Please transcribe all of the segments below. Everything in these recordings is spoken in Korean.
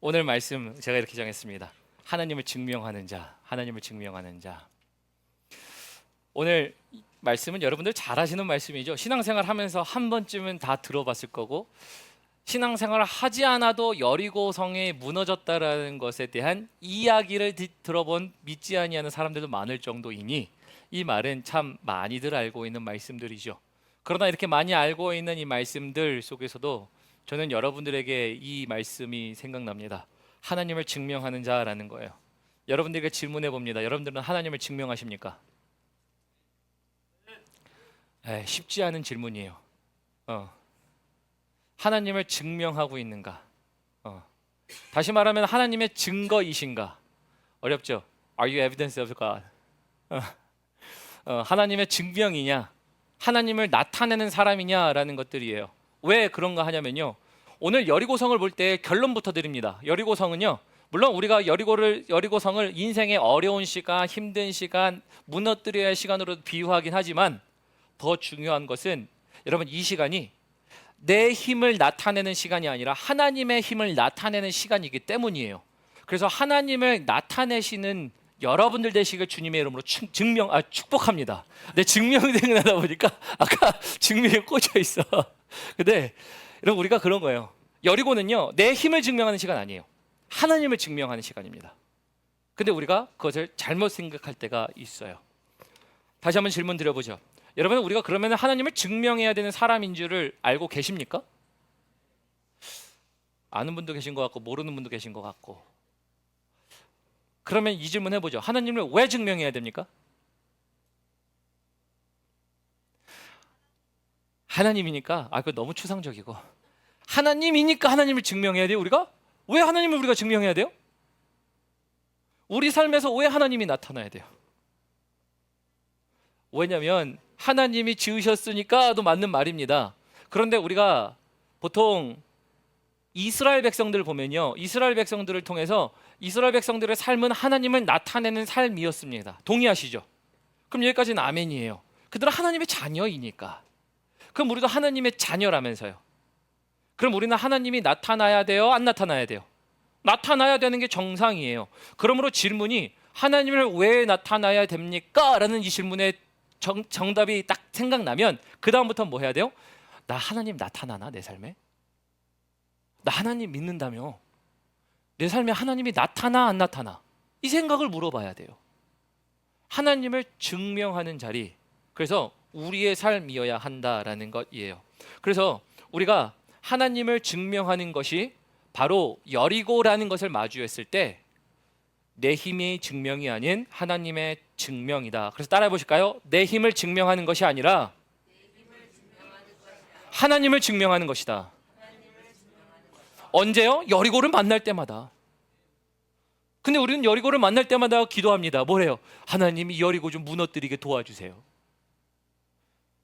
오늘 말씀 제가 이렇게 정했습니다. 하나님을 증명하는 자, 하나님을 증명하는 자. 오늘 말씀은 여러분들 잘 아시는 말씀이죠. 신앙생활 하면서 한 번쯤은 다 들어봤을 거고, 신앙생활을 하지 않아도 여리고성이 무너졌다라는 것에 대한 이야기를 들어본 믿지 아니하는 사람들도 많을 정도이니 이 말은 참 많이들 알고 있는 말씀들이죠. 그러나 이렇게 많이 알고 있는 이 말씀들 속에서도 저는 여러분들에게 이 말씀이 생각납니다. 하나님을 증명하는 자라는 거예요. 여러분들에게 질문해 봅니다. 여러분들은 하나님을 증명하십니까? 쉽지 않은 질문이에요. 하나님을 증명하고 있는가? 다시 말하면 하나님의 증거이신가? 어렵죠? Are you evidence of God? 하나님의 증명이냐? 하나님을 나타내는 사람이냐라는 것들이에요. 왜 그런가 하냐면요, 오늘 여리고성을 볼 때 결론부터 드립니다. 여리고성은요, 물론 우리가 여리고성을 인생의 어려운 시간, 힘든 시간, 무너뜨려야 할 시간으로 비유하긴 하지만 더 중요한 것은 여러분, 이 시간이 내 힘을 나타내는 시간이 아니라 하나님의 힘을 나타내는 시간이기 때문이에요. 그래서 하나님을 나타내시는 여러분들 되시길 주님의 이름으로 축복합니다. 내 증명이 생각나다 보니까 아까 증명에 꽂혀 있어. 근데 여러분, 우리가 그런 거예요. 여리고는요, 내 힘을 증명하는 시간 아니에요. 하나님을 증명하는 시간입니다. 근데 우리가 그것을 잘못 생각할 때가 있어요. 다시 한번 질문 드려보죠. 여러분, 우리가 그러면 하나님을 증명해야 되는 사람인 줄을 알고 계십니까? 아는 분도 계신 것 같고 모르는 분도 계신 것 같고. 그러면 이 질문 해보죠. 하나님을 왜 증명해야 됩니까? 하나님이니까. 그거 너무 추상적이고. 하나님이니까 하나님을 증명해야 돼요, 우리가? 왜 하나님을 우리가 증명해야 돼요? 우리 삶에서 왜 하나님이 나타나야 돼요? 왜냐면 하나님이 지으셨으니까도 맞는 말입니다. 그런데 우리가 보통 이스라엘 백성들을 보면요, 이스라엘 백성들을 통해서 이스라엘 백성들의 삶은 하나님을 나타내는 삶이었습니다. 동의하시죠? 그럼 여기까지는 아멘이에요. 그들은 하나님의 자녀이니까. 그럼 우리도 하나님의 자녀라면서요. 그럼 우리는 하나님이 나타나야 돼요? 안 나타나야 돼요? 나타나야 되는 게 정상이에요. 그러므로 질문이 하나님을 왜 나타나야 됩니까? 라는 이 질문의 정답이 딱 생각나면 그 다음부터 뭐 해야 돼요? 나 하나님 나타나나 내 삶에? 나 하나님 믿는다며? 내 삶에 하나님이 나타나 안 나타나? 이 생각을 물어봐야 돼요. 하나님을 증명하는 자리, 그래서 우리의 삶이어야 한다라는 것이에요. 그래서 우리가 하나님을 증명하는 것이 바로 여리고라는 것을 마주했을 때 내 힘이 증명이 아닌 하나님의 증명이다. 그래서 따라해 보실까요? 내 힘을 증명하는 것이 아니라 하나님을 증명하는 것이다. 언제요? 여리고를 만날 때마다. 근데 우리는 여리고를 만날 때마다 기도합니다. 뭐래요? 하나님이 여리고 좀 무너뜨리게 도와주세요.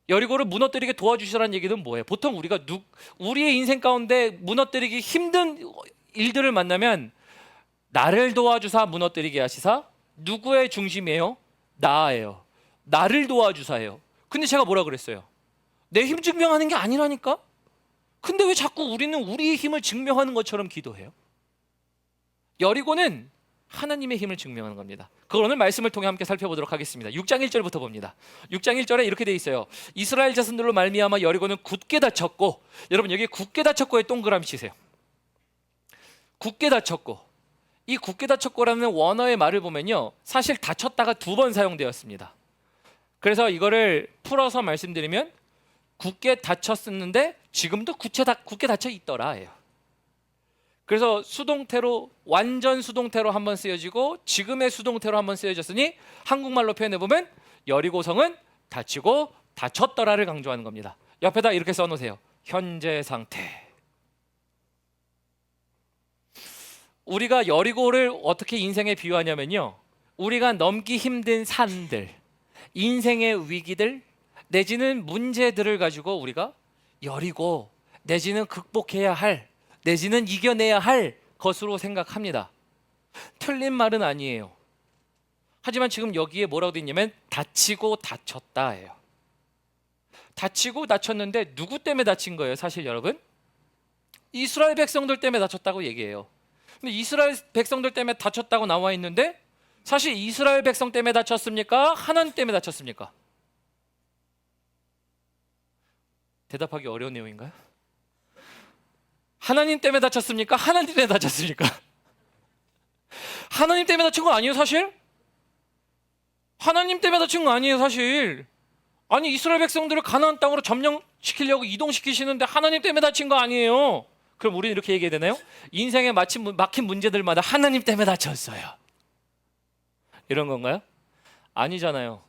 여리고를 무너뜨리게 도와주시라는 얘기는 뭐예요? 보통 우리가 우리의 인생 가운데 무너뜨리기 힘든 일들을 만나면 나를 도와주사 무너뜨리게 하시사, 누구의 중심이에요? 나예요. 나를 도와주사예요. 근데 제가 뭐라 그랬어요? 내 힘 증명하는 게 아니라니까? 근데 왜 자꾸 우리는 우리의 힘을 증명하는 것처럼 기도해요? 여리고는 하나님의 힘을 증명하는 겁니다. 그걸 오늘 말씀을 통해 함께 살펴보도록 하겠습니다. 6장 1절부터 봅니다. 6장 1절에 이렇게 돼 있어요. 이스라엘 자손들로 말미암아 여리고는 굳게 닫혔고, 여러분 여기 굳게 닫혔고에 동그라미 치세요. 굳게 닫혔고. 이 굳게 닫혔고라는 원어의 말을 보면요, 사실 닫혔다가 2번 사용되었습니다. 그래서 이거를 풀어서 말씀드리면 굳게 닫혔었는데 지금도 굳게 닫혀 있더라예요. 그래서 수동태로, 완전 수동태로 한번 쓰여지고 지금의 수동태로 한번 쓰여졌으니 한국말로 표현해 보면 여리고성은 닫히고 닫혔더라를 강조하는 겁니다. 옆에다 이렇게 써놓으세요. 현재 상태. 우리가 여리고를 어떻게 인생에 비유하냐면요, 우리가 넘기 힘든 산들, 인생의 위기들 내지는 문제들을 가지고 우리가 여리고 내지는 극복해야 할, 내지는 이겨내야 할 것으로 생각합니다. 틀린 말은 아니에요. 하지만 지금 여기에 뭐라고 되어 있냐면 다치고 다쳤다예요. 다치고 다쳤는데 누구 때문에 다친 거예요? 사실 여러분, 이스라엘 백성들 때문에 다쳤다고 얘기해요. 근데 이스라엘 백성들 때문에 다쳤다고 나와 있는데 사실 이스라엘 백성 때문에 다쳤습니까? 하나님 때문에 다쳤습니까? 대답하기 어려운 내용인가요? 하나님 때문에 다쳤습니까? 하나님 때문에 다쳤습니까? 하나님 때문에 다친 거 아니에요, 사실? 하나님 때문에 다친 거 아니에요, 사실. 아니, 이스라엘 백성들을 가나안 땅으로 점령시키려고 이동시키시는데 하나님 때문에 다친 거 아니에요. 그럼 우리는 이렇게 얘기해야 되나요? 인생에 막힌 문제들마다 하나님 때문에 다쳤어요. 이런 건가요? 아니잖아요.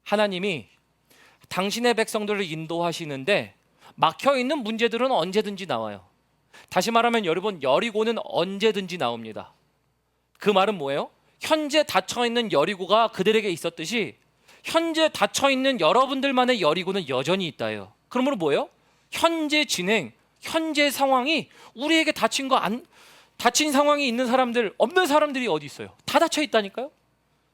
하나님이 당신의 백성들을 인도하시는데 막혀있는 문제들은 언제든지 나와요. 다시 말하면 여러분, 여리고는 언제든지 나옵니다. 그 말은 뭐예요? 현재 닫혀있는 여리고가 그들에게 있었듯이 현재 닫혀있는 여러분들만의 여리고는 여전히 있다요. 그러므로 뭐예요? 현재 진행, 현재 상황이 우리에게 닫힌 상황이 있는 사람들, 없는 사람들이 어디 있어요? 다 닫혀 있다니까요.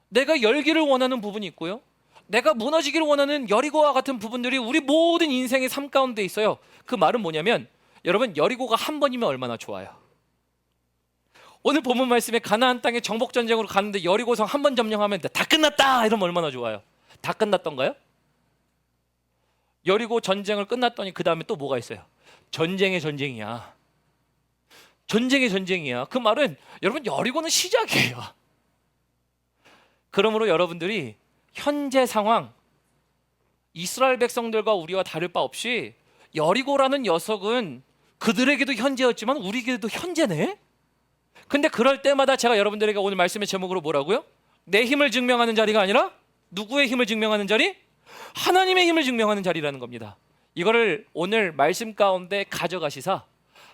내가 열기를 원하는 부분이 있고요, 내가 무너지기를 원하는 여리고와 같은 부분들이 우리 모든 인생의 삶 가운데 있어요. 그 말은 뭐냐면 여러분, 여리고가 한 번이면 얼마나 좋아요. 오늘 본문 말씀에 가나안 땅에 정복 전쟁으로 가는데 여리고성 한 번 점령하면 다 끝났다 이러면 얼마나 좋아요. 다 끝났던가요? 여리고 전쟁을 끝났더니 그 다음에 또 뭐가 있어요? 전쟁의 전쟁이야. 전쟁의 전쟁이야. 그 말은 여러분, 여리고는 시작이에요. 그러므로 여러분들이 현재 상황, 이스라엘 백성들과 우리와 다를 바 없이 여리고라는 녀석은 그들에게도 현재였지만 우리에게도 현재네. 근데 그럴 때마다 제가 여러분들에게 오늘 말씀의 제목으로 뭐라고요? 내 힘을 증명하는 자리가 아니라 누구의 힘을 증명하는 자리? 하나님의 힘을 증명하는 자리라는 겁니다. 이거를 오늘 말씀 가운데 가져가시사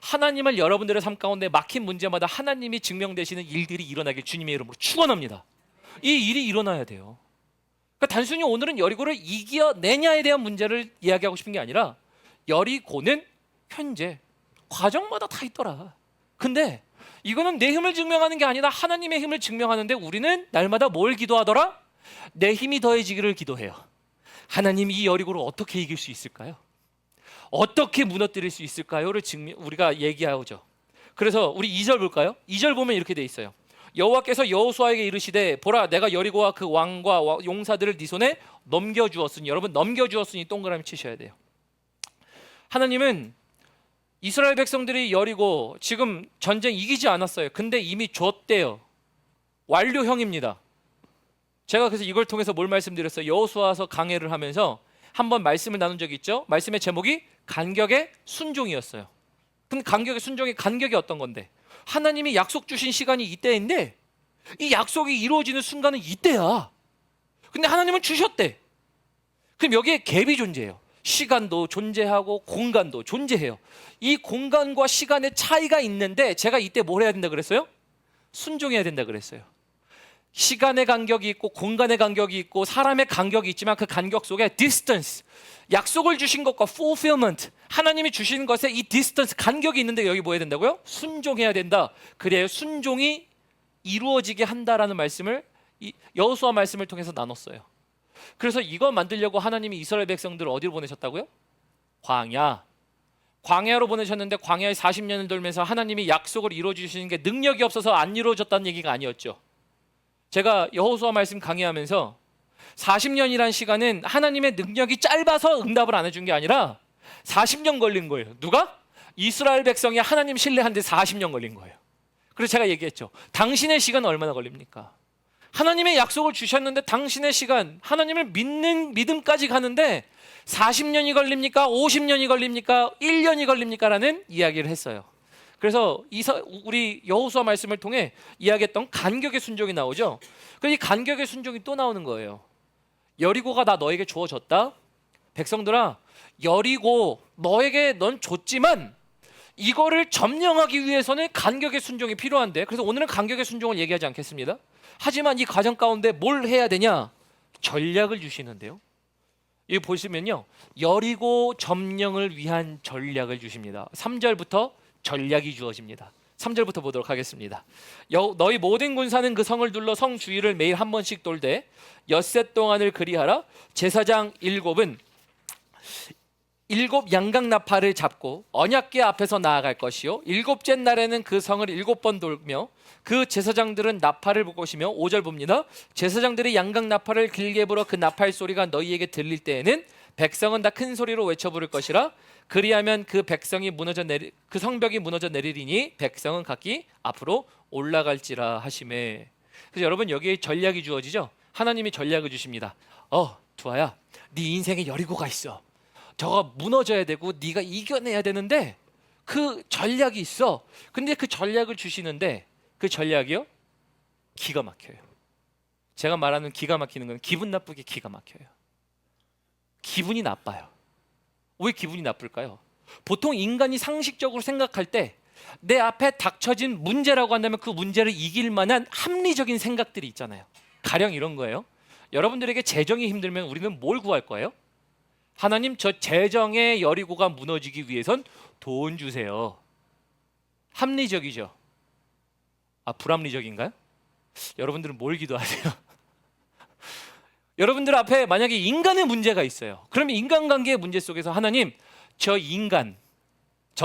하나님을 여러분들의 삶 가운데 막힌 문제마다 하나님이 증명되시는 일들이 일어나길 주님의 이름으로 축원합니다. 이 일이 일어나야 돼요. 그러니까 단순히 오늘은 여리고를 이겨내냐에 대한 문제를 이야기하고 싶은 게 아니라 여리고는 현재 과정마다 다 있더라. 근데 이거는 내 힘을 증명하는 게 아니라 하나님의 힘을 증명하는데 우리는 날마다 뭘 기도하더라? 내 힘이 더해지기를 기도해요. 하나님, 이 여리고를 어떻게 이길 수 있을까요? 어떻게 무너뜨릴 수 있을까요?를 우리가 얘기하죠. 그래서 우리 2절 볼까요? 2절 보면 이렇게 돼 있어요. 여호와께서 여호수아에게 이르시되 보라, 내가 여리고와 그 왕과 용사들을 네 손에 넘겨주었으니, 여러분, 넘겨주었으니 동그라미 치셔야 돼요. 하나님은 이스라엘 백성들이 여리고 지금 전쟁 이기지 않았어요. 근데 이미 줬대요. 완료형입니다. 제가 그래서 이걸 통해서 뭘 말씀드렸어요? 여호수아서 강해를 하면서 한번 말씀을 나눈 적이 있죠. 말씀의 제목이 간격의 순종이었어요. 근데 간격이 어떤 건데? 하나님이 약속 주신 시간이 이때인데 이 약속이 이루어지는 순간은 이때야. 근데 하나님은 주셨대. 그럼 여기에 갭이 존재해요. 시간도 존재하고 공간도 존재해요. 이 공간과 시간의 차이가 있는데 제가 이때 뭘 해야 된다 그랬어요? 순종해야 된다 그랬어요. 시간의 간격이 있고 공간의 간격이 있고 사람의 간격이 있지만 그 간격 속에 distance, 약속을 주신 것과 fulfillment, 하나님이 주신 것에 이 distance, 간격이 있는데 여기 뭐 해야 된다고요? 순종해야 된다. 그래야 순종이 이루어지게 한다라는 말씀을 여호수아 말씀을 통해서 나눴어요. 그래서 이거 만들려고 하나님이 이스라엘 백성들을 어디로 보내셨다고요? 광야로 보내셨는데 광야에 40년을 돌면서 하나님이 약속을 이루어주시는 게 능력이 없어서 안 이루어졌다는 얘기가 아니었죠. 제가 여호수아 말씀 강의하면서 40년이란 시간은 하나님의 능력이 짧아서 응답을 안 해준 게 아니라 40년 걸린 거예요. 누가? 이스라엘 백성이 하나님 신뢰한 데 40년 걸린 거예요. 그래서 제가 얘기했죠. 당신의 시간은 얼마나 걸립니까? 하나님의 약속을 주셨는데 당신의 시간, 하나님을 믿는 믿음까지 가는데 40년이 걸립니까? 50년이 걸립니까? 1년이 걸립니까? 라는 이야기를 했어요. 그래서 우리 여호수아 말씀을 통해 이야기했던 간격의 순종이 나오죠. 그래서 이 간격의 순종이 또 나오는 거예요. 여리고가 나 너에게 주어졌다. 백성들아, 여리고 너에게 넌 줬지만 이거를 점령하기 위해서는 간격의 순종이 필요한데, 그래서 오늘은 간격의 순종을 얘기하지 않겠습니다. 하지만 이 과정 가운데 뭘 해야 되냐? 전략을 주시는데요. 여기 보시면요, 여리고 점령을 위한 전략을 주십니다. 3절부터 전략이 주어집니다. 3절부터 보도록 하겠습니다. 너희 모든 군사는 그 성을 둘러 성 주위를 매일 한 번씩 돌되 엿새 동안을 그리하라. 제사장 7은 7 양각 나팔을 잡고 언약궤 앞에서 나아갈 것이요 7째 날에는 그 성을 7번 돌며 그 제사장들은 나팔을 불 것이며 5절 봅니다. 제사장들이 양각 나팔을 길게 불어 그 나팔 소리가 너희에게 들릴 때에는 백성은 다 큰 소리로 외쳐 부를 것이라. 그리하면 그 성벽이 무너져 내리리니 백성은 각기 앞으로 올라갈지라 하시매. 그래서 여러분 여기에 전략이 주어지죠. 하나님이 전략을 주십니다. 두아야, 네 인생에 여리고가 있어. 저거 무너져야 되고 네가 이겨내야 되는데 그 전략이 있어. 근데 그 전략을 주시는데 그 전략이요? 기가 막혀요. 제가 말하는 기가 막히는 건 기분 나쁘게 기가 막혀요. 기분이 나빠요. 왜 기분이 나쁠까요? 보통 인간이 상식적으로 생각할 때 내 앞에 닥쳐진 문제라고 한다면 그 문제를 이길 만한 합리적인 생각들이 있잖아요. 가령 이런 거예요. 여러분들에게 재정이 힘들면 우리는 뭘 구할 거예요? 하나님, 저 재정의 여리고가 무너지기 위해선 돈 주세요. 합리적이죠. 불합리적인가요? 여러분들은 뭘 기도하세요? 여러분들 앞에 만약에 인간의 문제가 있어요. 그러면 인간관계의 문제 속에서 하나님, 저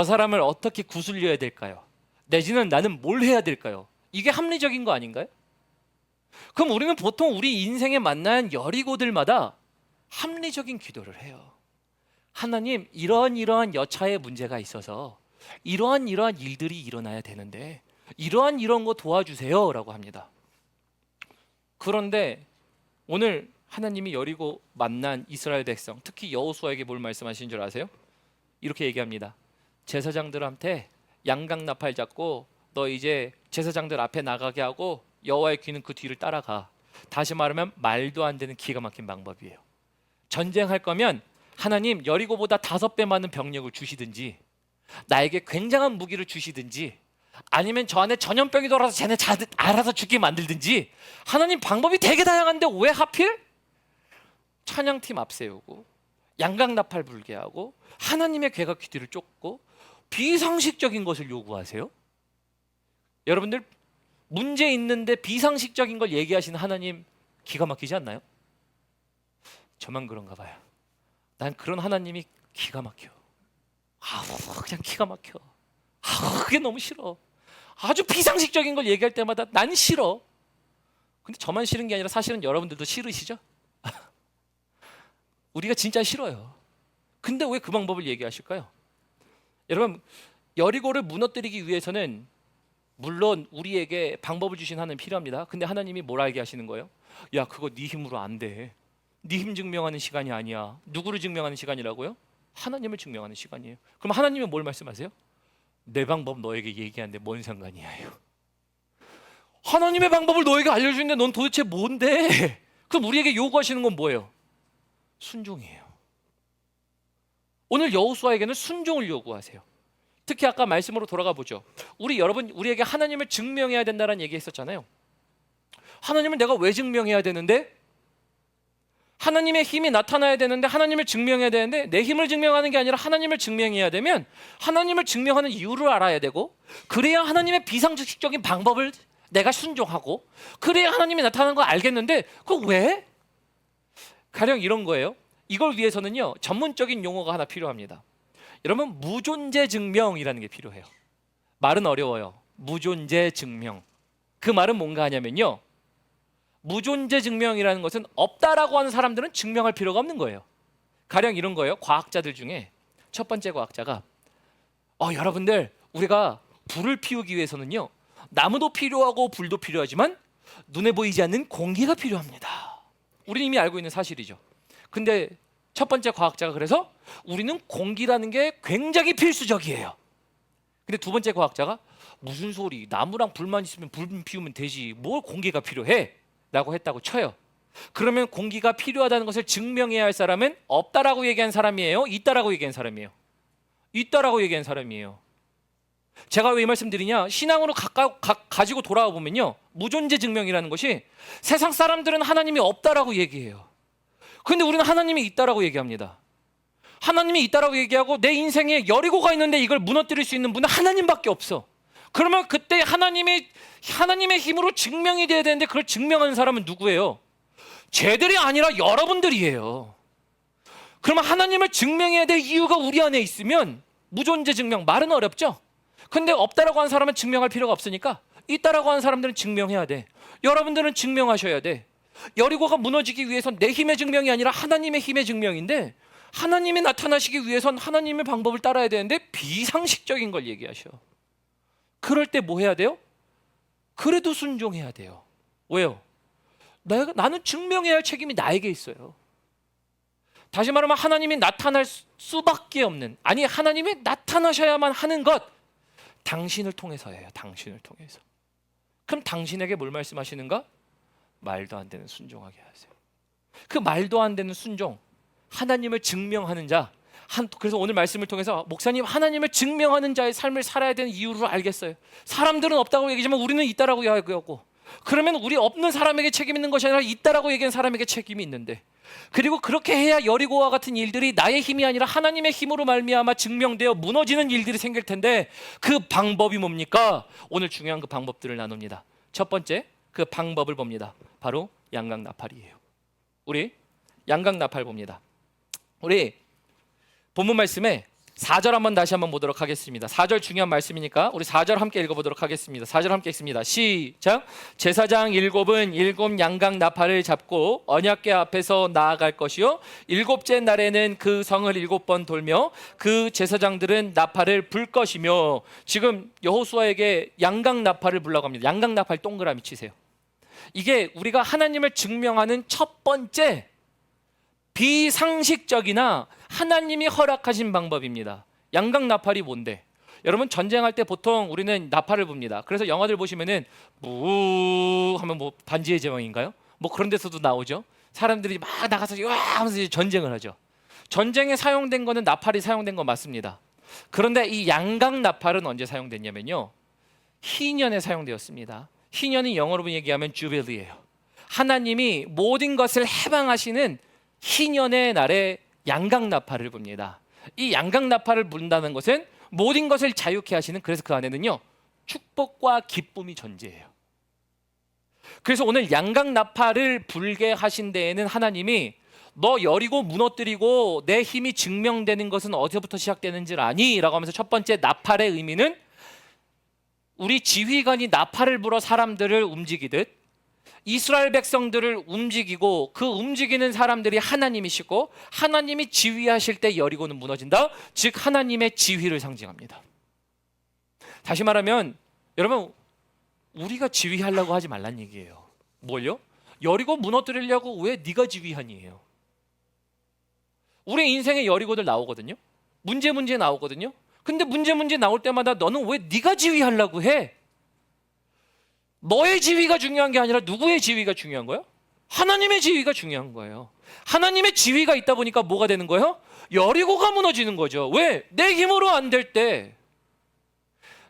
사람을 어떻게 구슬려야 될까요? 내지는 나는 뭘 해야 될까요? 이게 합리적인 거 아닌가요? 그럼 우리는 보통 우리 인생에 만난 여리고들마다 합리적인 기도를 해요. 하나님, 이러한 여차의 문제가 있어서 이러한 일들이 일어나야 되는데 이런 거 도와주세요 라고 합니다. 그런데 오늘 하나님이 여리고 만난 이스라엘 백성, 특히 여호수아에게 뭘 말씀하신 줄 아세요? 이렇게 얘기합니다. 제사장들한테 양각 나팔 잡고 너 이제 제사장들 앞에 나가게 하고 여호와의 귀는 그 뒤를 따라가. 다시 말하면 말도 안 되는 기가 막힌 방법이에요. 전쟁할 거면 하나님 여리고보다 5배 많은 병력을 주시든지 나에게 굉장한 무기를 주시든지 아니면 저 안에 전염병이 돌아서 쟤네 알아서 죽게 만들든지 하나님 방법이 되게 다양한데 왜 하필 찬양팀 앞세우고 양각 나팔 불게 하고 하나님의 괴가 귀뒤를 쫓고 비상식적인 것을 요구하세요? 여러분들 문제 있는데 비상식적인 걸 얘기하시는 하나님 기가 막히지 않나요? 저만 그런가 봐요. 난 그런 하나님이 기가 막혀. 그냥 기가 막혀. 그게 너무 싫어. 아주 비상식적인 걸 얘기할 때마다 난 싫어. 근데 저만 싫은 게 아니라 사실은 여러분들도 싫으시죠? 우리가 진짜 싫어요. 근데 왜 그 방법을 얘기하실까요? 여러분, 여리고를 무너뜨리기 위해서는 물론 우리에게 방법을 주신 하나님 필요합니다. 근데 하나님이 뭘 알게 하시는 거예요? 야, 그거 네 힘으로 안 돼. 네 힘 증명하는 시간이 아니야. 누구를 증명하는 시간이라고요? 하나님을 증명하는 시간이에요. 그럼 하나님은 뭘 말씀하세요? 내 방법 너에게 얘기하는데 뭔 상관이야. 하나님의 방법을 너에게 알려주는데 넌 도대체 뭔데? 그럼 우리에게 요구하시는 건 뭐예요? 순종이에요. 오늘 여호수아에게는 순종을 요구하세요. 특히 아까 말씀으로 돌아가 보죠. 우리에게 하나님을 증명해야 된다는 얘기 했었잖아요. 하나님을 내가 왜 증명해야 되는데? 하나님의 힘이 나타나야 되는데 하나님을 증명해야 되는데 내 힘을 증명하는 게 아니라 하나님을 증명해야 되면 하나님을 증명하는 이유를 알아야 되고 그래야 하나님의 비상식적인 방법을 내가 순종하고 그래야 하나님이 나타나는 걸 알겠는데 그거 왜? 가령 이런 거예요. 이걸 위해서는요 전문적인 용어가 하나 필요합니다. 여러분 무존재 증명이라는 게 필요해요. 말은 어려워요. 무존재 증명. 그 말은 뭔가 하냐면요 무존재 증명이라는 것은 없다라고 하는 사람들은 증명할 필요가 없는 거예요. 가령 이런 거예요. 과학자들 중에 첫 번째 과학자가 여러분들 우리가 불을 피우기 위해서는요 나무도 필요하고 불도 필요하지만 눈에 보이지 않는 공기가 필요합니다. 우리는 이미 알고 있는 사실이죠. 근데 첫 번째 과학자가 그래서 우리는 공기라는 게 굉장히 필수적이에요. 근데 두 번째 과학자가 무슨 소리, 나무랑 불만 있으면 불 피우면 되지 뭘 공기가 필요해? 라고 했다고 쳐요. 그러면 공기가 필요하다는 것을 증명해야 할 사람은 없다라고 얘기한 사람이에요? 있다라고 얘기한 사람이에요? 있다라고 얘기한 사람이에요. 제가 왜 이 말씀드리냐, 신앙으로 가지고 돌아와 보면요 무존재 증명이라는 것이 세상 사람들은 하나님이 없다라고 얘기해요. 근데 우리는 하나님이 있다라고 얘기합니다. 하나님이 있다라고 얘기하고 내 인생에 여리고가 있는데 이걸 무너뜨릴 수 있는 분은 하나님밖에 없어. 그러면 그때 하나님의 힘으로 증명이 돼야 되는데 그걸 증명하는 사람은 누구예요? 쟤들이 아니라 여러분들이에요. 그러면 하나님을 증명해야 될 이유가 우리 안에 있으면 무존재 증명, 말은 어렵죠. 근데 없다라고 하는 사람은 증명할 필요가 없으니까 있다라고 하는 사람들은 증명해야 돼. 여러분들은 증명하셔야 돼. 여리고가 무너지기 위해선 내 힘의 증명이 아니라 하나님의 힘의 증명인데, 하나님이 나타나시기 위해선 하나님의 방법을 따라야 되는데 비상식적인 걸 얘기하셔. 그럴 때 뭐 해야 돼요? 그래도 순종해야 돼요. 왜요? 나는 증명해야 할 책임이 나에게 있어요. 다시 말하면 하나님이 나타날 수밖에 없는, 아니 하나님이 나타나셔야만 하는 것, 당신을 통해서예요. 당신을 통해서. 그럼 당신에게 뭘 말씀하시는가? 말도 안 되는 순종하게 하세요. 그 말도 안 되는 순종, 하나님을 증명하는 자. 그래서 오늘 말씀을 통해서 목사님, 하나님을 증명하는 자의 삶을 살아야 되는 이유를 알겠어요. 사람들은 없다고 얘기하지만 우리는 있다라고 이야기하고, 그러면 우리 없는 사람에게 책임 있는 것이 아니라 있다라고 얘기한 사람에게 책임이 있는데, 그리고 그렇게 해야 여리고와 같은 일들이 나의 힘이 아니라 하나님의 힘으로 말미암아 증명되어 무너지는 일들이 생길 텐데, 그 방법이 뭡니까? 오늘 중요한 그 방법들을 나눕니다. 첫 번째, 그 방법을 봅니다. 바로 양강나팔이에요. 우리 양강나팔 봅니다. 우리 본문 말씀에 4절 다시 한번 보도록 하겠습니다. 4절 중요한 말씀이니까 우리 4절 함께 읽어보도록 하겠습니다. 4절 함께 읽습니다. 시작. 제사장 7은 7 양강 나팔을 잡고 언약궤 앞에서 나아갈 것이요, 7째 날에는 그 성을 7번 돌며 그 제사장들은 나팔을 불 것이며. 지금 여호수아에게 양강 나팔을 불라고 합니다. 양강 나팔 동그라미 치세요. 이게 우리가 하나님을 증명하는 첫 번째 비상식적이나 하나님이 허락하신 방법입니다. 양강 나팔이 뭔데? 여러분, 전쟁할 때 보통 우리는 나팔을 붑니다. 그래서 영화들 보시면은 무 하면 뭐 반지의 제왕인가요? 뭐 그런 데서도 나오죠. 사람들이 막 나가서 와 하면서 이제 전쟁을 하죠. 전쟁에 사용된 거는 나팔이 사용된 거 맞습니다. 그런데 이 양강 나팔은 언제 사용됐냐면요, 희년에 사용되었습니다. 희년이 영어로 얘기하면 주빌리예요. 하나님이 모든 것을 해방하시는 희년의 날에 양강나팔을 붑니다. 이 양강나팔을 분다는 것은 모든 것을 자유케 하시는, 그래서 그 안에는요 축복과 기쁨이 존재해요. 그래서 오늘 양강나팔을 불게 하신 데에는 하나님이 너 여리고 무너뜨리고 내 힘이 증명되는 것은 어디서부터 시작되는지 아니? 라고 하면서 첫 번째 나팔의 의미는 우리 지휘관이 나팔을 불어 사람들을 움직이듯 이스라엘 백성들을 움직이고, 그 움직이는 사람들이 하나님이시고 하나님이 지휘하실 때 여리고는 무너진다. 즉 하나님의 지휘를 상징합니다. 다시 말하면 여러분, 우리가 지휘하려고 하지 말란 얘기예요. 뭘요? 여리고 무너뜨리려고 왜 네가 지휘하니예요. 우리 인생에 여리고들 나오거든요. 문제 나오거든요. 근데 문제 나올 때마다 너는 왜 네가 지휘하려고 해? 너의 지위가 중요한 게 아니라 누구의 지위가 중요한 거예요? 하나님의 지위가 중요한 거예요. 하나님의 지위가 있다 보니까 뭐가 되는 거예요? 여리고가 무너지는 거죠. 왜? 내 힘으로 안 될 때.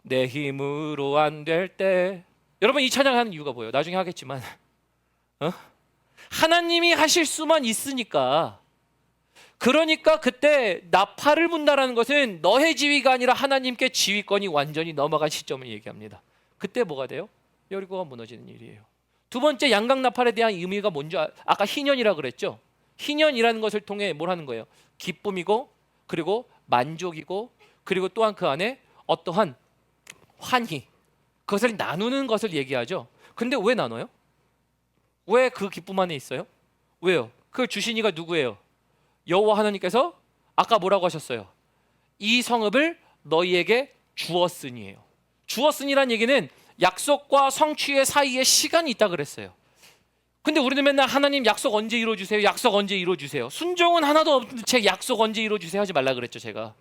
내 힘으로 안 될 때. 여러분, 이 찬양하는 이유가 뭐예요? 나중에 하겠지만 하나님이 하실 수만 있으니까. 그러니까 그때 나팔을 분다라는 것은 너의 지위가 아니라 하나님께 지휘권이 완전히 넘어간 시점을 얘기합니다. 그때 뭐가 돼요? 여리고가 무너지는 일이에요. 두 번째, 양강나팔에 대한 의미가 뭔지 아까 희년이라 그랬죠. 희년이라는 것을 통해 뭘 하는 거예요? 기쁨이고, 그리고 만족이고, 그리고 또한 그 안에 어떠한 환희, 그것을 나누는 것을 얘기하죠. 근데 왜 나눠요? 왜 그 기쁨 안에 있어요? 왜요? 그걸 주신 이가 누구예요? 여호와 하나님께서 아까 뭐라고 하셨어요? 이 성읍을 너희에게 주었으니예요. 주었으니란 얘기는 약속과 성취의 사이에 시간이 있다 그랬어요. 근데 우리는 맨날 하나님 약속 언제 이루어주세요? 약속 언제 이루어주세요? 순종은 하나도 없는데 제 약속 언제 이루어주세요? 하지 말라 그랬죠, 제가.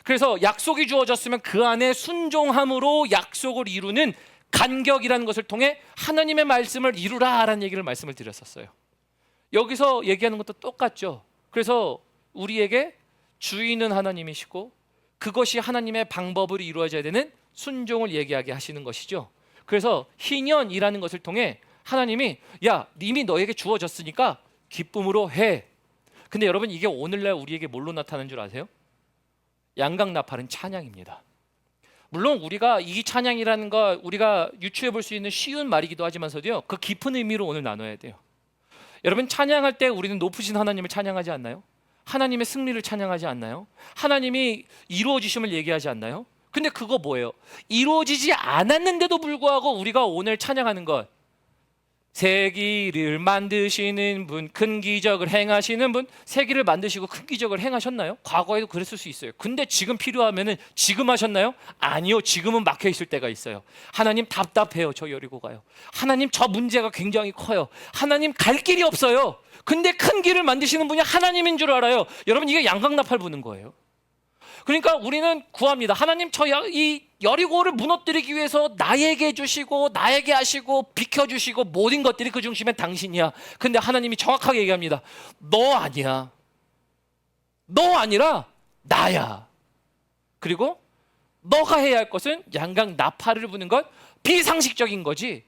그래서 약속이 주어졌으면 그 안에 순종함으로 약속을 이루는 간격이라는 것을 통해 하나님의 말씀을 이루라라는 얘기를 말씀을 드렸었어요. 여기서 얘기하는 것도 똑같죠. 그래서 우리에게 주인은 하나님이시고 그것이 하나님의 방법으로 이루어져야 되는 순종을 얘기하게 하시는 것이죠. 그래서 희년이라는 것을 통해 하나님이 야, 이미 너에게 주어졌으니까 기쁨으로 해. 근데 여러분, 이게 오늘날 우리에게 뭘로 나타나는 줄 아세요? 양강나팔은 찬양입니다. 물론 우리가 이 찬양이라는 거 우리가 유추해 볼 수 있는 쉬운 말이기도 하지만서도요, 그 깊은 의미로 오늘 나눠야 돼요. 여러분, 찬양할 때 우리는 높으신 하나님을 찬양하지 않나요? 하나님의 승리를 찬양하지 않나요? 하나님이 이루어지심을 얘기하지 않나요? 근데 그거 뭐예요? 이루어지지 않았는데도 불구하고 우리가 오늘 찬양하는 것, 세기를 만드시는 분, 큰 기적을 행하시는 분, 세기를 만드시고 큰 기적을 행하셨나요? 과거에도 그랬을 수 있어요. 근데 지금 필요하면은 지금 하셨나요? 아니요. 지금은 막혀 있을 때가 있어요. 하나님 답답해요. 저 여리고가요. 하나님 저 문제가 굉장히 커요. 하나님 갈 길이 없어요. 근데 큰 길을 만드시는 분이 하나님인 줄 알아요. 여러분, 이게 양강나팔 부는 거예요. 그러니까 우리는 구합니다. 하나님, 이 여리고를 무너뜨리기 위해서 나에게 주시고 나에게 하시고 비켜주시고 모든 것들이 그 중심에 당신이야. 근데 하나님이 정확하게 얘기합니다. 너 아니야. 너 아니라 나야. 그리고 너가 해야 할 것은 양강나팔을 부는 것, 비상식적인 거지.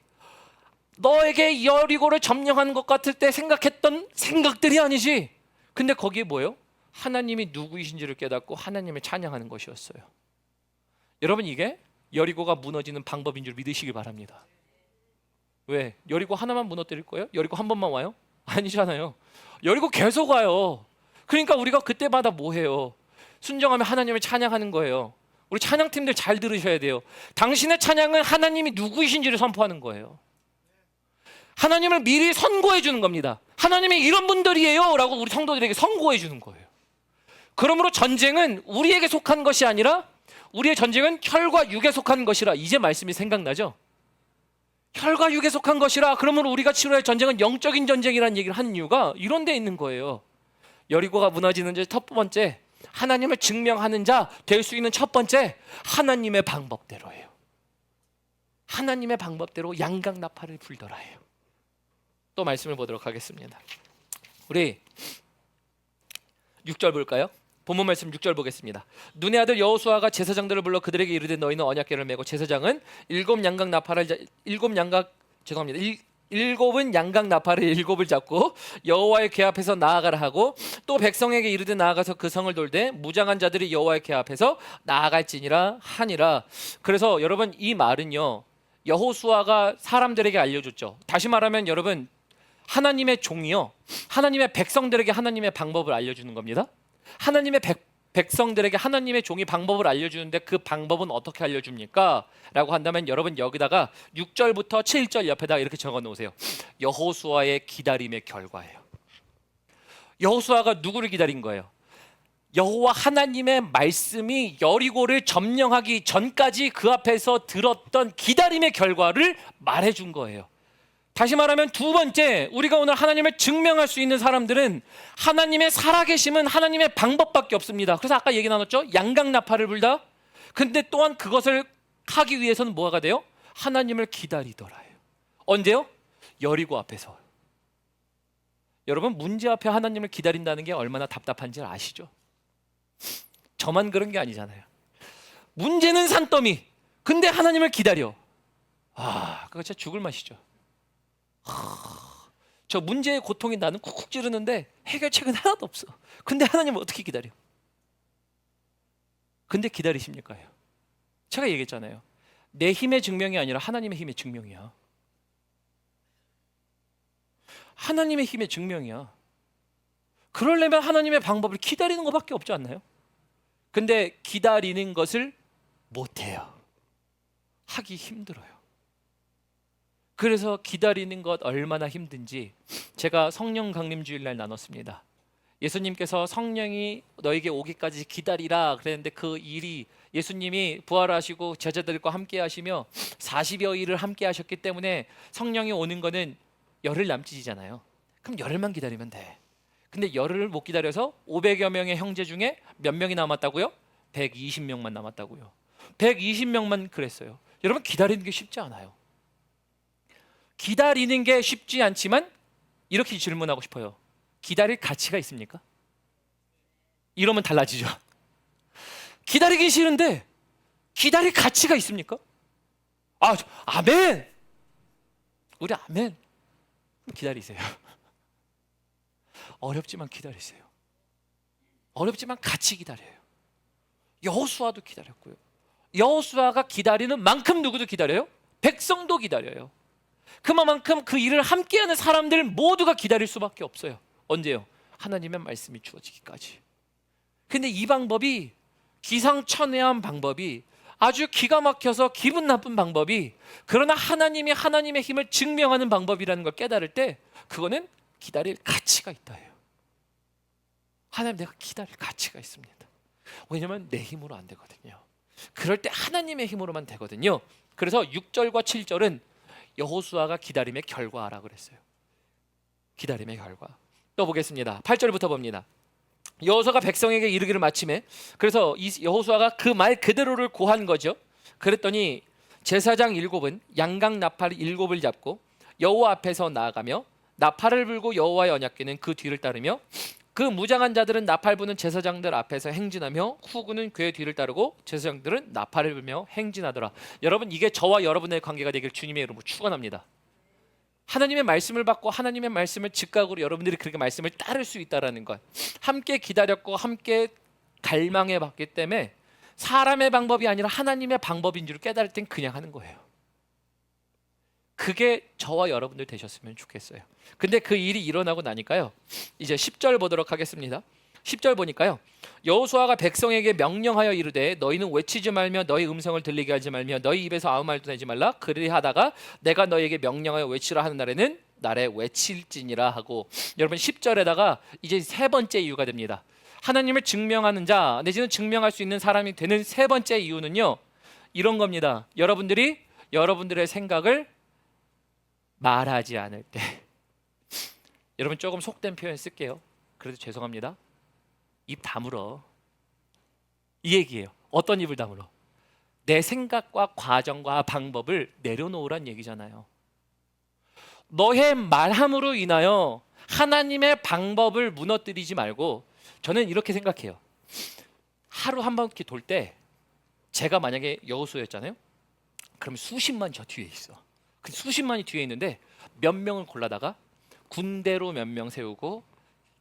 너에게 여리고를 점령하는 것 같을 때 생각했던 생각들이 아니지. 근데 거기에 뭐예요? 하나님이 누구이신지를 깨닫고 하나님을 찬양하는 것이었어요. 여러분, 이게 여리고가 무너지는 방법인 줄 믿으시길 바랍니다. 왜? 여리고 하나만 무너뜨릴 거예요? 여리고 한 번만 와요? 아니잖아요. 여리고 계속 와요. 그러니까 우리가 그때마다 뭐 해요? 순종하면 하나님을 찬양하는 거예요. 우리 찬양팀들 잘 들으셔야 돼요. 당신의 찬양은 하나님이 누구이신지를 선포하는 거예요. 하나님을 미리 선고해 주는 겁니다. 하나님이 이런 분들이에요 라고 우리 성도들에게 선고해 주는 거예요. 그러므로 전쟁은 우리에게 속한 것이 아니라, 우리의 전쟁은 혈과 육에 속한 것이라. 이제 말씀이 생각나죠? 혈과 육에 속한 것이라. 그러므로 우리가 치러야 할 전쟁은 영적인 전쟁이라는 얘기를 하는 이유가 이런 데 있는 거예요. 여리고가 무너지는 첫 번째, 하나님을 증명하는 자 될 수 있는 첫 번째, 하나님의 방법대로예요. 하나님의 방법대로 양강나팔을 불더라예요. 또 말씀을 보도록 하겠습니다. 우리 6절 볼까요? 본문 말씀 6절 보겠습니다. 눈의 아들 여호수아가 제사장들을 불러 그들에게 이르되 너희는 언약궤를 메고 제사장은 일곱은 양강 나팔을 일곱을 잡고 여호와의 궤 앞에서 나아가라 하고, 또 백성에게 이르되 나아가서 그 성을 돌되 무장한 자들이 여호와의 궤 앞에서 나아갈지니라 하니라. 그래서 여러분, 이 말은요, 여호수아가 사람들에게 알려줬죠. 다시 말하면 여러분, 하나님의 종이요, 하나님의 백성들에게 하나님의 방법을 알려주는 겁니다. 하나님의 백성들에게 하나님의 종이 방법을 알려주는데 그 방법은 어떻게 알려줍니까? 라고 한다면 여러분, 여기다가 6절부터 7절 옆에다가 이렇게 적어 놓으세요. 여호수아의 기다림의 결과예요. 여호수아가 누구를 기다린 거예요? 여호와 하나님의 말씀이 여리고를 점령하기 전까지 그 앞에서 들었던 기다림의 결과를 말해준 거예요. 다시 말하면 두 번째, 우리가 오늘 하나님을 증명할 수 있는 사람들은 하나님의 살아계심은 하나님의 방법밖에 없습니다. 그래서 아까 얘기 나눴죠? 양강나팔을 불다. 근데 또한 그것을 하기 위해서는 뭐가 돼요? 하나님을 기다리더라요. 언제요? 여리고 앞에서. 여러분, 문제 앞에 하나님을 기다린다는 게 얼마나 답답한지 아시죠? 저만 그런 게 아니잖아요. 문제는 산더미, 근데 하나님을 기다려. 그거 진짜 죽을 맛이죠. 저 문제의 고통이 나는 쿡쿡 찌르는데 해결책은 하나도 없어. 근데 하나님을 어떻게 기다려? 근데 기다리십니까요? 제가 얘기했잖아요. 내 힘의 증명이 아니라 하나님의 힘의 증명이야. 하나님의 힘의 증명이야. 그러려면 하나님의 방법을 기다리는 것밖에 없지 않나요? 근데 기다리는 것을 못해요. 하기 힘들어요. 그래서 기다리는 것 얼마나 힘든지 제가 성령 강림 주일날 나눴습니다. 예수님께서 성령이 너에게 오기까지 기다리라 그랬는데, 그 일이 예수님이 부활하시고 제자들과 함께 하시며 40여 일을 함께 하셨기 때문에 성령이 오는 거는 열흘 남짓이잖아요. 그럼 열흘만 기다리면 돼. 근데 열흘을 못 기다려서 500여 명의 형제 중에 몇 명이 남았다고요? 120명만 남았다고요. 120명만 그랬어요. 여러분, 기다리는 게 쉽지 않아요. 기다리는 게 쉽지 않지만 이렇게 질문하고 싶어요. 기다릴 가치가 있습니까? 이러면 달라지죠. 기다리기 싫은데 기다릴 가치가 있습니까? 아멘. 우리 아멘. 기다리세요. 어렵지만 기다리세요. 어렵지만 같이 기다려요. 여호수아도 기다렸고요. 여호수아가 기다리는 만큼 누구도 기다려요? 백성도 기다려요. 그만큼 그 일을 함께하는 사람들 모두가 기다릴 수밖에 없어요. 언제요? 하나님의 말씀이 주어지기까지. 근데 이 방법이 기상천외한 방법이 아주 기가 막혀서 기분 나쁜 방법이, 그러나 하나님이 하나님의 힘을 증명하는 방법이라는 걸 깨달을 때 그거는 기다릴 가치가 있다 해요. 하나님, 내가 기다릴 가치가 있습니다. 왜냐하면 내 힘으로 안 되거든요. 그럴 때 하나님의 힘으로만 되거든요. 그래서 6절과 7절은 여호수아가 기다림의 결과라 그랬어요. 기다림의 결과. 또 보겠습니다. 8절부터 봅니다. 여호수아가 백성에게 이르기를 마침에, 그래서 여호수아가 그 말 그대로를 고한 거죠. 그랬더니 제사장 7은 양각 나팔 7을 잡고 여호와 앞에서 나아가며 나팔을 불고 여호와의 언약궤는 그 뒤를 따르며, 그 무장한 자들은 나팔 부는 제사장들 앞에서 행진하며 후군은 그의 뒤를 따르고 제사장들은 나팔을 불며 행진하더라. 여러분, 이게 저와 여러분의 관계가 되길 주님의 이름으로 축원합니다. 하나님의 말씀을 받고 하나님의 말씀을 즉각으로 여러분들이 그렇게 말씀을 따를 수 있다라는 것, 함께 기다렸고 함께 갈망해 봤기 때문에 사람의 방법이 아니라 하나님의 방법인 줄 깨달을 땐 그냥 하는 거예요. 그게 저와 여러분들 되셨으면 좋겠어요. 근데 그 일이 일어나고 나니까요, 이제 10절 보도록 하겠습니다. 10절 보니까요, 여호수아가 백성에게 명령하여 이르되 너희는 외치지 말며 너희 음성을 들리게 하지 말며 너희 입에서 아무 말도 내지 말라. 그리하다가 내가 너희에게 명령하여 외치라 하는 날에는 날에 외칠지니라 하고, 여러분 10절에다가 이제 세 번째 이유가 됩니다. 하나님을 증명하는 자 내지는 증명할 수 있는 사람이 되는 세 번째 이유는요, 이런 겁니다. 여러분들이 여러분들의 생각을 말하지 않을 때. 여러분, 조금 속된 표현 쓸게요. 그래도 죄송합니다. 입 다물어. 이 얘기예요. 어떤 입을 다물어? 내 생각과 과정과 방법을 내려놓으란 얘기잖아요. 너의 말함으로 인하여 하나님의 방법을 무너뜨리지 말고, 저는 이렇게 생각해요. 하루 한 바퀴 돌 때 제가 만약에 여호수아였잖아요. 그럼 수십만 저 뒤에 있어. 그 수십만이 뒤에 있는데 몇 명을 골라다가 군대로 몇 명 세우고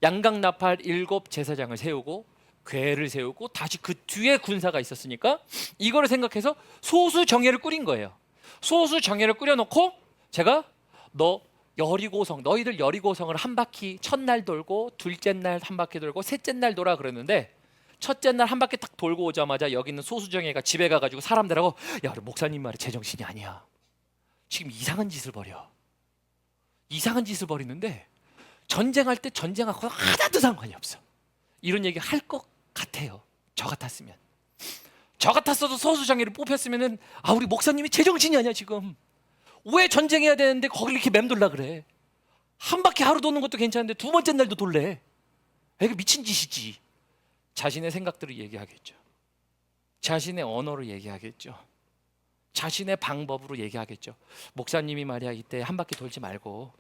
양각나팔 7 제사장을 세우고 궤를 세우고 다시 그 뒤에 군사가 있었으니까 이거를 생각해서 소수 정예를 꾸린 거예요. 소수 정예를 꾸려놓고 제가 너희들 여리고성을 한 바퀴 첫날 돌고 둘째 날 한 바퀴 돌고 셋째 날 돌아 그랬는데, 첫째 날 한 바퀴 딱 돌고 오자마자 여기 있는 소수 정예가 집에 가가지고 사람들하고, 야, 우리 목사님 말이 제정신이 아니야. 지금 이상한 짓을 벌여. 이상한 짓을 벌이는데 전쟁할 때 전쟁하고 하나도 상관이 없어. 이런 얘기 할 것 같아요. 저 같았으면. 저 같았어도 소수정예를 뽑혔으면은, 아, 우리 목사님이 제정신이 아니야 지금. 왜 전쟁해야 되는데 거길 이렇게 맴돌라 그래. 한 바퀴 하루 도는 것도 괜찮은데 두 번째 날도 돌래. 이게 미친 짓이지. 자신의 생각들을 얘기하겠죠. 자신의 언어를 얘기하겠죠. 자신의 방법으로 얘기하겠죠. 목사님이 말이야 이때 한 바퀴 돌지 말고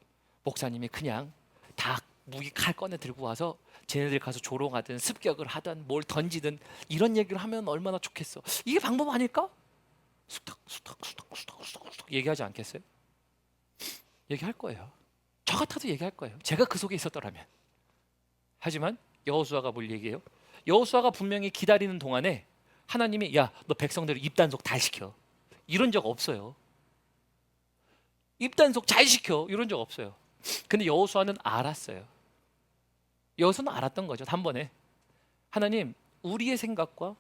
목사님이 그냥 다 무기 칼 꺼내 들고 와서 쟤네들 가서 조롱하든 습격을 하든 뭘 던지든 이런 얘기를 하면 얼마나 좋겠어. 이게 방법 아닐까? 수탁 얘기하지 않겠어요? 얘기할 거예요. 저 같아도 얘기할 거예요. 제가 그 속에 있었더라면. 하지만 여호수아가 뭘 얘기해요? 여호수아가 분명히 기다리는 동안에 하나님이, 야, 너 백성들을 입단속 다 시켜. 이런 적 없어요. 입단속 잘 시켜. 이런 적 없어요. 근데 여호수아는 알았어요. 여호수아는 알았던 거죠. 단번에. 하나님, 우리의 생각과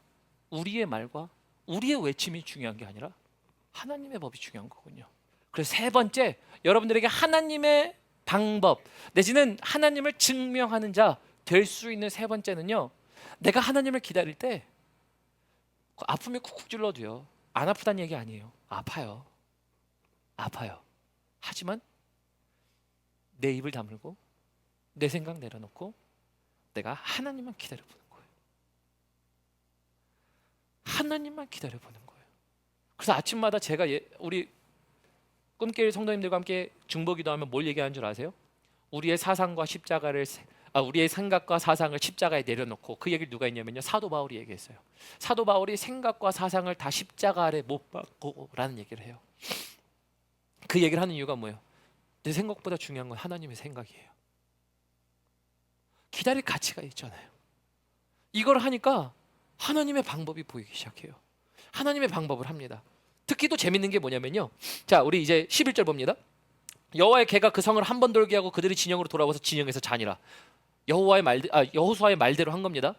우리의 말과 우리의 외침이 중요한 게 아니라 하나님의 법이 중요한 거군요. 그래서 세 번째, 여러분들에게 하나님의 방법 내지는 하나님을 증명하는 자 될 수 있는 세 번째는요, 내가 하나님을 기다릴 때 아픔이 쿡쿡 찔러도요, 안 아프다는 얘기 아니에요. 아파요. 하지만 내 입을 다물고 내 생각 내려놓고 내가 하나님만 기다려보는 거예요. 하나님만 기다려보는 거예요. 그래서 아침마다 제가 우리 꿈길 성도님들과 함께 중보기도하면 뭘 얘기하는 줄 아세요? 우리의 사상과 십자가를 우리의 생각과 사상을 십자가에 내려놓고, 그 얘기를 누가 했냐면요, 사도 바울이 얘기했어요. 사도 바울이 생각과 사상을 다 십자가 아래 못 박고라는 얘기를 해요. 그 얘기를 하는 이유가 뭐예요? 내 생각보다 중요한 건 하나님의 생각이에요. 기다릴 가치가 있잖아요. 이걸 하니까 하나님의 방법이 보이기 시작해요. 하나님의 방법을 합니다. 특히 또 재밌는 게 뭐냐면요, 자, 우리 이제 11절 봅니다. 여호와의 개가 그 성을 한 번 돌게 하고 그들이 진영으로 돌아와서 진영에서 자니라. 여호수아의 말대로 한 겁니다.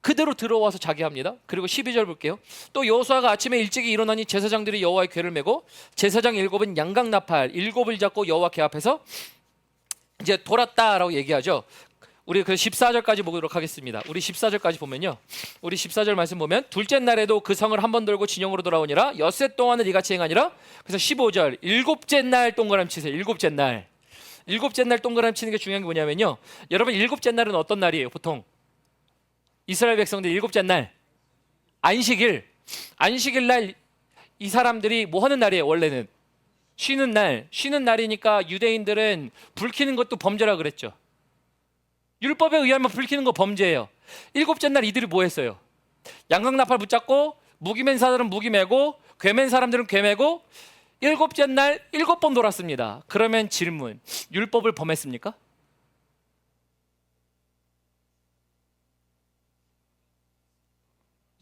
그대로 들어와서 자기 합니다. 그리고 12절 볼게요. 또 여호수아가 아침에 일찍이 일어나니 제사장들이 여호와의 궤를 메고 제사장 7은 양각 나팔 7을 잡고 여호와 궤 앞에서 이제 돌았다라고 얘기하죠. 우리 그 14절까지 보도록 하겠습니다. 우리 14절까지 보면요. 우리 14절 말씀 보면 둘째 날에도 그 성을 한 번 돌고 진영으로 돌아오니라 엿새 동안은 이같이 행하니라. 그래서 15절 일곱째 날 동그라미 치세요. 일곱째 날. 일곱째 날 동그라미 치는 게 중요한 게 뭐냐면요. 여러분 일곱째 날은 어떤 날이에요? 보통 이스라엘 백성들 일곱째 날 안식일. 안식일 날 이 사람들이 뭐 하는 날이에요? 원래는 쉬는 날. 쉬는 날이니까 유대인들은 불 켜는 것도 범죄라 그랬죠. 율법에 의하면 불 켜는 거 범죄예요. 일곱째 날 이들이 뭐 했어요? 양각나팔 붙잡고 무기 맨 사람들은 무기 메고 궤 맨 사람들은 궤 메고 일곱째 날 7번 돌았습니다. 그러면 질문, 율법을 범했습니까?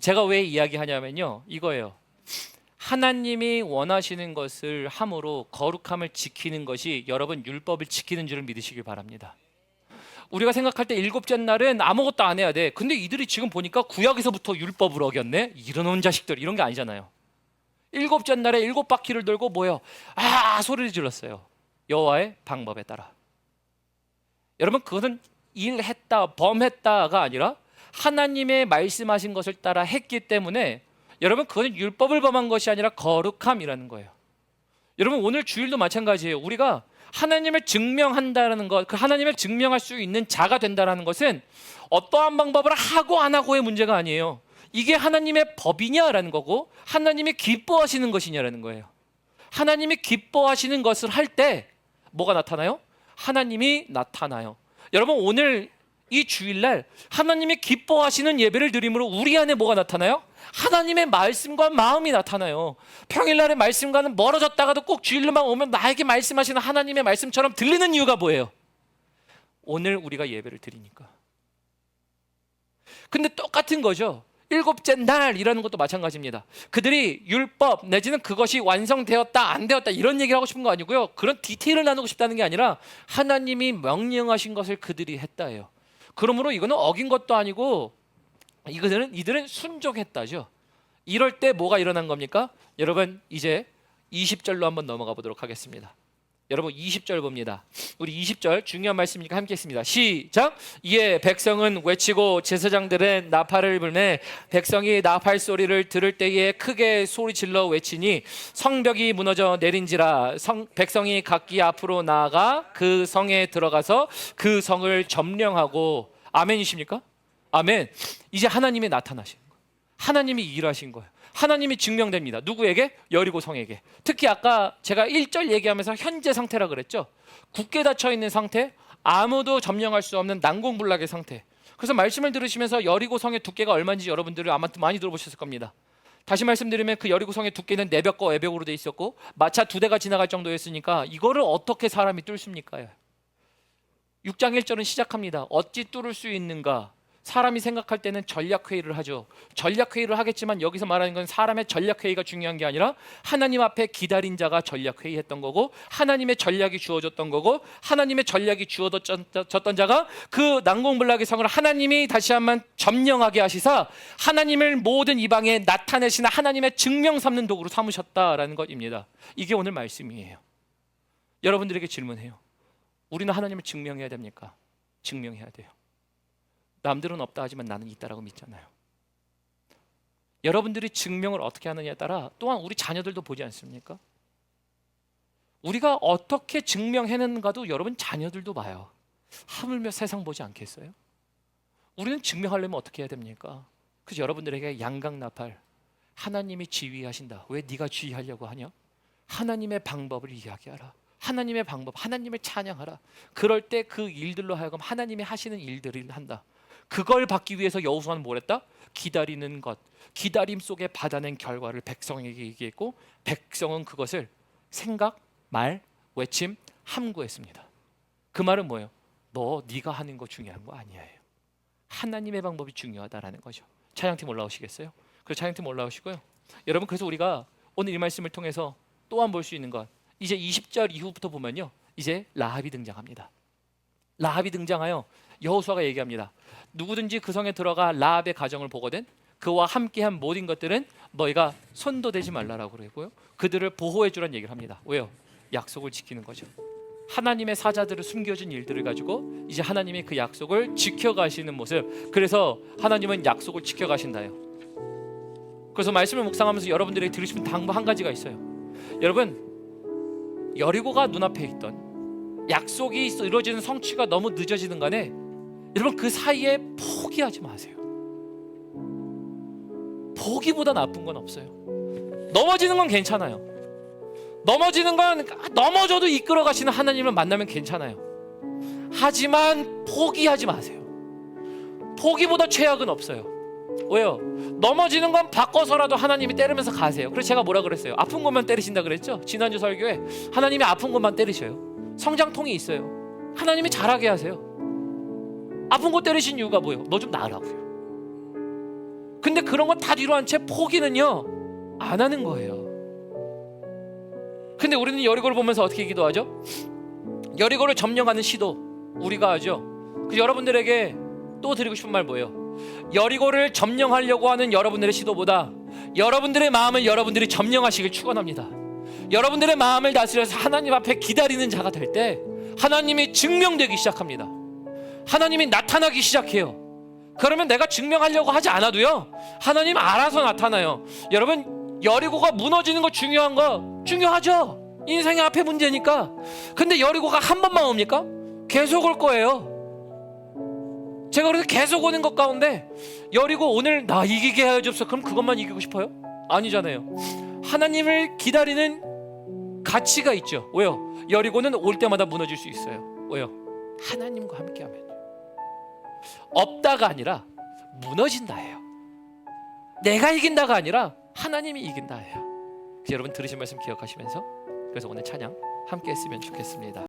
제가 왜 이야기하냐면요, 이거예요. 하나님이 원하시는 것을 함으로 거룩함을 지키는 것이 여러분 율법을 지키는 줄을 믿으시길 바랍니다. 우리가 생각할 때 일곱째 날은 아무것도 안 해야 돼. 근데 이들이 지금 보니까 구약에서부터 율법을 어겼네? 이런 자식들, 이런 게 아니잖아요. 일곱째 날에 7바퀴를 돌고 뭐예요? 소리를 질렀어요. 여호와의 방법에 따라. 여러분 그것은 일했다, 범했다가 아니라 하나님의 말씀하신 것을 따라 했기 때문에 여러분 그것은 율법을 범한 것이 아니라 거룩함이라는 거예요. 여러분 오늘 주일도 마찬가지예요. 우리가 하나님을 증명한다는 것, 그 하나님을 증명할 수 있는 자가 된다는 것은 어떠한 방법을 하고 안 하고의 문제가 아니에요. 이게 하나님의 법이냐라는 거고 하나님이 기뻐하시는 것이냐라는 거예요. 하나님이 기뻐하시는 것을 할 때 뭐가 나타나요? 하나님이 나타나요. 여러분 오늘 이 주일날 하나님이 기뻐하시는 예배를 드림으로 우리 안에 뭐가 나타나요? 하나님의 말씀과 마음이 나타나요. 평일날의 말씀과는 멀어졌다가도 꼭 주일로만 오면 나에게 말씀하시는 하나님의 말씀처럼 들리는 이유가 뭐예요? 오늘 우리가 예배를 드리니까. 근데 똑같은 거죠. 일곱째 날이라는 것도 마찬가지입니다. 그들이 율법 내지는 그것이 완성되었다 안 되었다 이런 얘기를 하고 싶은 거 아니고요. 그런 디테일을 나누고 싶다는 게 아니라 하나님이 명령하신 것을 그들이 했다예요. 그러므로 이거는 어긴 것도 아니고 이들은 순종했다죠. 이럴 때 뭐가 일어난 겁니까? 여러분 이제 20절로 한번 넘어가 보도록 하겠습니다. 여러분 20절 봅니다. 우리 20절 중요한 말씀이니까 함께 했습니다. 시작! 이에 백성은 외치고 제사장들은 나팔을 불매 백성이 나팔 소리를 들을 때에 크게 소리질러 외치니 성벽이 무너져 내린지라 백성이 각기 앞으로 나아가 그 성에 들어가서 그 성을 점령하고 아멘이십니까? 아멘. 이제 하나님이 나타나신 거예요. 하나님이 일하신 거예요. 하나님이 증명됩니다. 누구에게? 여리고 성에게. 특히 아까 제가 1절 얘기하면서 현재 상태라 그랬죠. 굳게 닫혀 있는 상태, 아무도 점령할 수 없는 난공불락의 상태. 그래서 말씀을 들으시면서 여리고 성의 두께가 얼마인지 여러분들이 아마 많이 들어보셨을 겁니다. 다시 말씀드리면 그 여리고 성의 두께는 내벽과 외벽으로 돼 있었고 마차 2대가 지나갈 정도였으니까 이거를 어떻게 사람이 뚫습니까? 6장 1절은 시작합니다. 어찌 뚫을 수 있는가? 사람이 생각할 때는 전략회의를 하죠. 전략회의를 하겠지만 여기서 말하는 건 사람의 전략회의가 중요한 게 아니라 하나님 앞에 기다린 자가 전략회의했던 거고 하나님의 전략이 주어졌던 거고 하나님의 전략이 주어졌던 자가 그 난공불락의 성을 하나님이 다시 한번 점령하게 하시사 하나님을 모든 이방에 나타내시는 하나님의 증명 삼는 도구로 삼으셨다라는 것입니다. 이게 오늘 말씀이에요. 여러분들에게 질문해요. 우리는 하나님을 증명해야 됩니까? 증명해야 돼요. 남들은 없다 하지만 나는 있다라고 믿잖아요. 여러분들이 증명을 어떻게 하느냐에 따라 또한 우리 자녀들도 보지 않습니까? 우리가 어떻게 증명해내는가도 여러분 자녀들도 봐요. 하물며 세상 보지 않겠어요? 우리는 증명하려면 어떻게 해야 됩니까? 그래서 여러분들에게 양각나팔, 하나님이 지휘하신다. 왜 네가 지휘하려고 하냐? 하나님의 방법을 이야기하라. 하나님의 방법, 하나님을 찬양하라. 그럴 때 그 일들로 하여금 하나님이 하시는 일들을 한다. 그걸 받기 위해서 여호수아는 뭘 했다? 기다리는 것, 기다림 속에 받아낸 결과를 백성에게 얘기했고 백성은 그것을 생각, 말, 외침, 함구했습니다. 그 말은 뭐예요? 네가 하는 거 중요한 거 아니에요. 하나님의 방법이 중요하다라는 거죠. 찬양팀 올라오시겠어요? 그래서 찬양팀 올라오시고요. 여러분 그래서 우리가 오늘 이 말씀을 통해서 또한 볼 수 있는 것, 이제 20절 이후부터 보면요, 이제 라합이 등장합니다. 라합이 등장하여 여호수아가 얘기합니다. 누구든지 그 성에 들어가 라합의 가정을 보거든 그와 함께한 모든 것들은 너희가 손도 대지 말라라고 그러고요. 그들을 보호해 주라는 얘기를 합니다. 왜요? 약속을 지키는 거죠. 하나님의 사자들을 숨겨준 일들을 가지고 이제 하나님이 그 약속을 지켜가시는 모습. 그래서 하나님은 약속을 지켜가신다요. 그래서 말씀을 묵상하면서 여러분들에게 드리고 싶은 당부 한 가지가 있어요. 여러분, 여리고가 눈앞에 있던 약속이 이루어지는 성취가 너무 늦어지는 간에 여러분 그 사이에 포기하지 마세요. 포기보다 나쁜 건 없어요. 넘어지는 건 괜찮아요. 넘어지는 건 넘어져도 이끌어 가시는 하나님을 만나면 괜찮아요. 하지만 포기하지 마세요. 포기보다 최악은 없어요. 왜요? 넘어지는 건 바꿔서라도 하나님이 때리면서 가세요. 그래서 제가 뭐라 그랬어요? 아픈 것만 때리신다 그랬죠? 지난주 설교에 하나님이 아픈 것만 때리셔요. 성장통이 있어요. 하나님이 잘하게 하세요. 아픈 거 때리신 이유가 뭐예요? 너 좀 나으라고요. 근데 그런 거 다 뒤로 한 채 포기는요 안 하는 거예요. 근데 우리는 여리고를 보면서 어떻게 기도하죠? 여리고를 점령하는 시도 우리가 하죠. 그 여러분들에게 또 드리고 싶은 말 뭐예요? 여리고를 점령하려고 하는 여러분들의 시도보다 여러분들의 마음을 여러분들이 점령하시길 축원합니다. 여러분들의 마음을 다스려서 하나님 앞에 기다리는 자가 될 때 하나님이 증명되기 시작합니다. 하나님이 나타나기 시작해요. 그러면 내가 증명하려고 하지 않아도요 하나님 알아서 나타나요. 여러분, 여리고가 무너지는 거 중요하죠. 인생의 앞에 문제니까. 근데 여리고가 한 번만 옵니까? 계속 올 거예요. 제가 그래서 계속 오는 것 가운데 여리고 오늘 나 이기게 하여 주옵소서. 그럼 그것만 이기고 싶어요? 아니잖아요. 하나님을 기다리는 가치가 있죠. 왜요? 여리고는 올 때마다 무너질 수 있어요. 왜요? 하나님과 함께하면. 없다가 아니라 무너진다예요. 내가 이긴다가 아니라 하나님이 이긴다예요. 여러분 들으신 말씀 기억하시면서 그래서 오늘 찬양 함께 했으면 좋겠습니다.